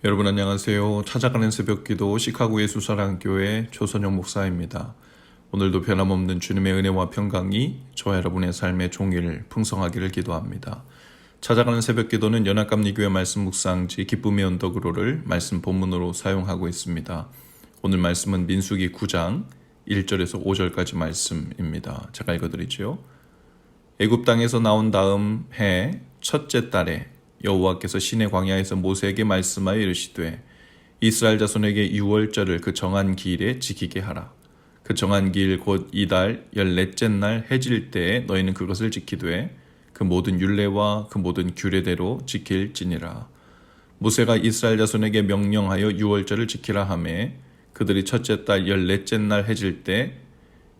여러분 안녕하세요. 찾아가는 새벽기도 시카고 예수사랑교회 조선영 목사입니다. 오늘도 변함없는 주님의 은혜와 평강이 저와 여러분의 삶의 종일 풍성하기를 기도합니다. 찾아가는 새벽기도는 연합감리교회 말씀 묵상지 기쁨의 언덕으로를 말씀 본문으로 사용하고 있습니다. 오늘 말씀은 민수기 9장 1절에서 5절까지 말씀입니다. 제가 읽어드리죠. 애굽 땅에서 나온 다음 해 첫째 달에 여호와께서 시내 광야에서 모세에게 말씀하여 이르시되 이스라엘 자손에게 유월절을 그 정한 기일에 지키게 하라. 그 정한 기일 곧 이달 14째 날 해질 때에 너희는 그것을 지키되 그 모든 율례와 그 모든 규례대로 지킬지니라. 모세가 이스라엘 자손에게 명령하여 유월절을 지키라 하매 그들이 첫째 달 14째 날 해질 때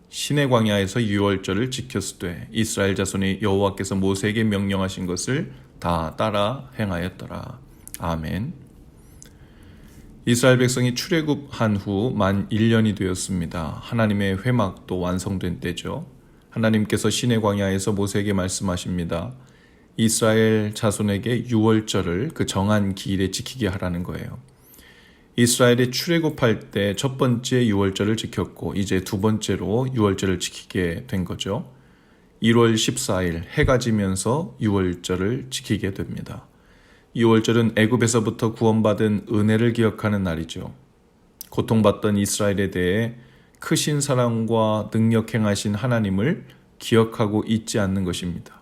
시내 광야에서 유월절을 지켰으되 이스라엘 자손이 여호와께서 모세에게 명령하신 것을 다 따라 행하였더라. 아멘. 이스라엘 백성이 출애굽한 후 만 1년이 되었습니다. 하나님의 회막도 완성된 때죠. 하나님께서 시내 광야에서 모세에게 말씀하십니다. 이스라엘 자손에게 유월절을 그 정한 기일에 지키게 하라는 거예요. 이스라엘이 출애굽할 때 첫 번째 유월절을 지켰고 이제 두 번째로 유월절을 지키게 된 거죠. 1월 14일 해가 지면서 유월절을 지키게 됩니다. 유월절은 애굽에서부터 구원받은 은혜를 기억하는 날이죠. 고통받던 이스라엘에 대해 크신 사랑과 능력 행하신 하나님을 기억하고 잊지 않는 것입니다.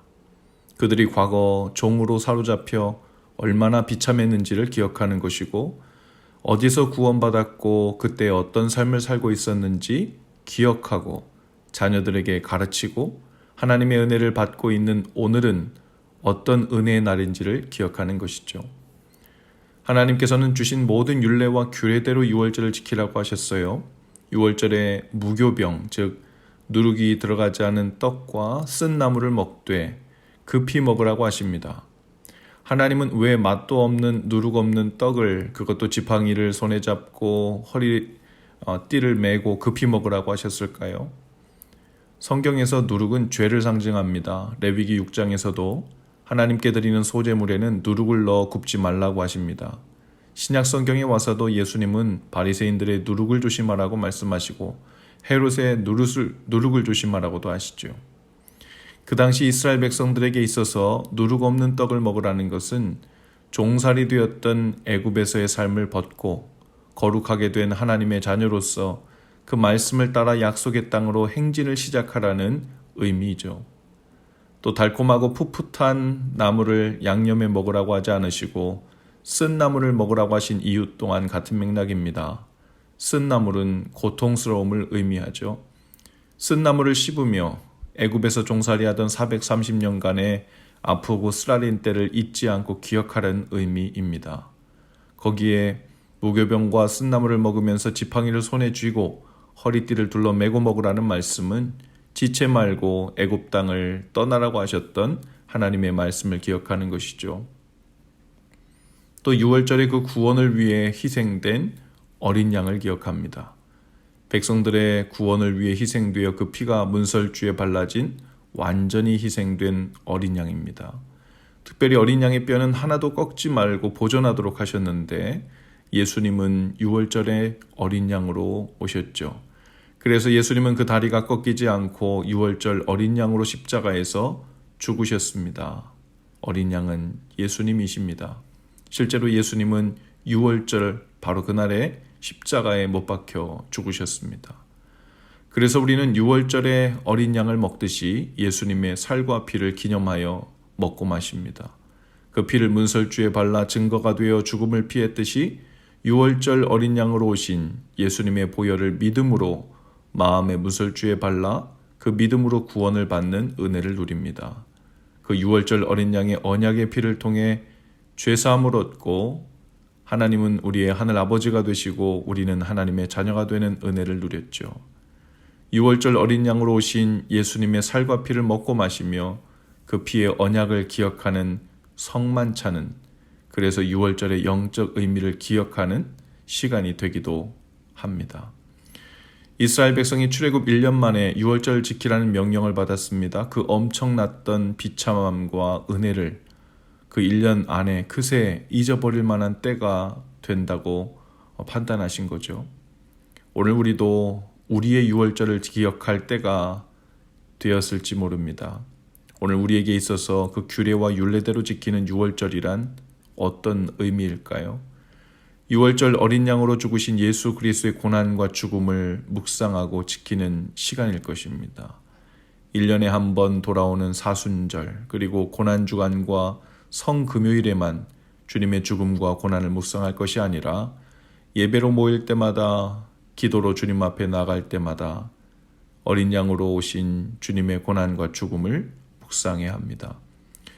그들이 과거 종으로 사로잡혀 얼마나 비참했는지를 기억하는 것이고 어디서 구원받았고 그때 어떤 삶을 살고 있었는지 기억하고 자녀들에게 가르치고 하나님의 은혜를 받고 있는 오늘은 어떤 은혜의 날인지를 기억하는 것이죠. 하나님께서는 주신 모든 율례와 규례대로 유월절을 지키라고 하셨어요. 유월절에 무교병, 즉 누룩이 들어가지 않은 떡과 쓴 나물을 먹되 급히 먹으라고 하십니다. 하나님은 왜 맛도 없는 누룩 없는 떡을 그것도 지팡이를 손에 잡고 띠를 메고 급히 먹으라고 하셨을까요? 성경에서 누룩은 죄를 상징합니다. 레위기 6장에서도 하나님께 드리는 소제물에는 누룩을 넣어 굽지 말라고 하십니다. 신약 성경에 와서도 예수님은 바리새인들의 누룩을 조심하라고 말씀하시고 헤롯의 누룩을 조심하라고도 하시죠. 그 당시 이스라엘 백성들에게 있어서 누룩 없는 떡을 먹으라는 것은 종살이 되었던 애굽에서의 삶을 벗고 거룩하게 된 하나님의 자녀로서 그 말씀을 따라 약속의 땅으로 행진을 시작하라는 의미이죠. 또 달콤하고 풋풋한 나물을 양념해 먹으라고 하지 않으시고 쓴 나물을 먹으라고 하신 이유 또한 같은 맥락입니다. 쓴 나물은 고통스러움을 의미하죠. 쓴 나물을 씹으며 애굽에서 종살이하던 430년간의 아프고 쓰라린 때를 잊지 않고 기억하라는 의미입니다. 거기에 무교병과 쓴나물을 먹으면서 지팡이를 손에 쥐고 허리띠를 둘러 매고 먹으라는 말씀은 지체 말고 애굽 땅을 떠나라고 하셨던 하나님의 말씀을 기억하는 것이죠. 또 유월절의 그 구원을 위해 희생된 어린 양을 기억합니다. 백성들의 구원을 위해 희생되어 그 피가 문설주에 발라진 완전히 희생된 어린 양입니다. 특별히 어린 양의 뼈는 하나도 꺾지 말고 보존하도록 하셨는데 예수님은 유월절에 어린 양으로 오셨죠. 그래서 예수님은 그 다리가 꺾이지 않고 유월절 어린 양으로 십자가에서 죽으셨습니다. 어린 양은 예수님이십니다. 실제로 예수님은 유월절 바로 그날에 십자가에 못 박혀 죽으셨습니다. 그래서 우리는 유월절에 어린 양을 먹듯이 예수님의 살과 피를 기념하여 먹고 마십니다. 그 피를 문설주에 발라 증거가 되어 죽음을 피했듯이 유월절 어린 양으로 오신 예수님의 보혈을 믿음으로 마음의 문설주에 발라 그 믿음으로 구원을 받는 은혜를 누립니다. 그 유월절 어린 양의 언약의 피를 통해 죄사함을 얻고 하나님은 우리의 하늘 아버지가 되시고 우리는 하나님의 자녀가 되는 은혜를 누렸죠. 유월절 어린 양으로 오신 예수님의 살과 피를 먹고 마시며 그 피의 언약을 기억하는 성만찬은 그래서 유월절의 영적 의미를 기억하는 시간이 되기도 합니다. 이스라엘 백성이 출애굽 1년 만에 유월절 지키라는 명령을 받았습니다. 그 엄청났던 비참함과 은혜를 그 1년 안에 그새 잊어버릴 만한 때가 된다고 판단하신 거죠. 오늘 우리도 우리의 유월절을 기억할 때가 되었을지 모릅니다. 오늘 우리에게 있어서 그 규례와 율례대로 지키는 유월절이란 어떤 의미일까요? 유월절 어린 양으로 죽으신 예수 그리스도의 고난과 죽음을 묵상하고 지키는 시간일 것입니다. 1년에 한 번 돌아오는 사순절, 그리고 고난주간과 성금요일에만 주님의 죽음과 고난을 묵상할 것이 아니라 예배로 모일 때마다, 기도로 주님 앞에 나갈 때마다 어린 양으로 오신 주님의 고난과 죽음을 묵상해야 합니다.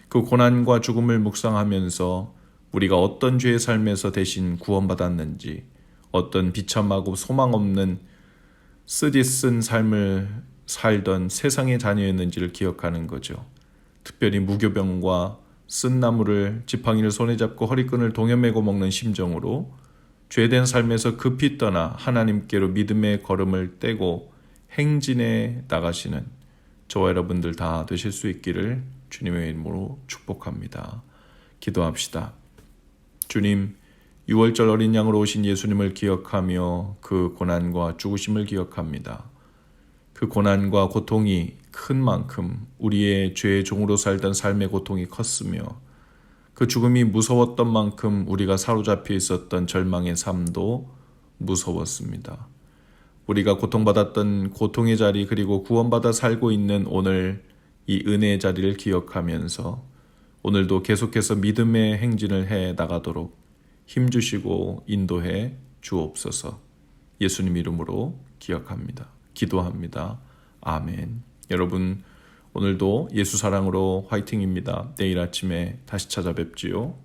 그 고난과 죽음을 묵상하면서 우리가 어떤 죄의 삶에서 대신 구원받았는지, 어떤 비참하고 소망 없는 쓰디쓴 삶을 살던 세상의 자녀였는지를 기억하는 거죠. 특별히 무교병과 쓴 나무를 지팡이를 손에 잡고 허리끈을 동여매고 먹는 심정으로 죄된 삶에서 급히 떠나 하나님께로 믿음의 걸음을 떼고 행진에 나가시는 저와 여러분들 다 되실 수 있기를 주님의 이름으로 축복합니다. 기도합시다. 주님, 6월절 어린 양으로 오신 예수님을 기억하며 그 고난과 죽으심을 기억합니다. 그 고난과 고통이 큰 만큼 우리의 죄의 종으로 살던 삶의 고통이 컸으며, 그 죽음이 무서웠던 만큼 우리가 사로잡혀 있었던 절망의 삶도 무서웠습니다. 우리가 고통받았던 고통의 자리, 그리고 구원받아 살고 있는 오늘 이 은혜의 자리를 기억하면서 오늘도 계속해서 믿음의 행진을 해 나가도록 힘주시고 인도해 주옵소서. 예수님 이름으로 기도합니다. 아멘. 여러분, 오늘도 예수 사랑으로 화이팅입니다. 내일 아침에 다시 찾아뵙지요.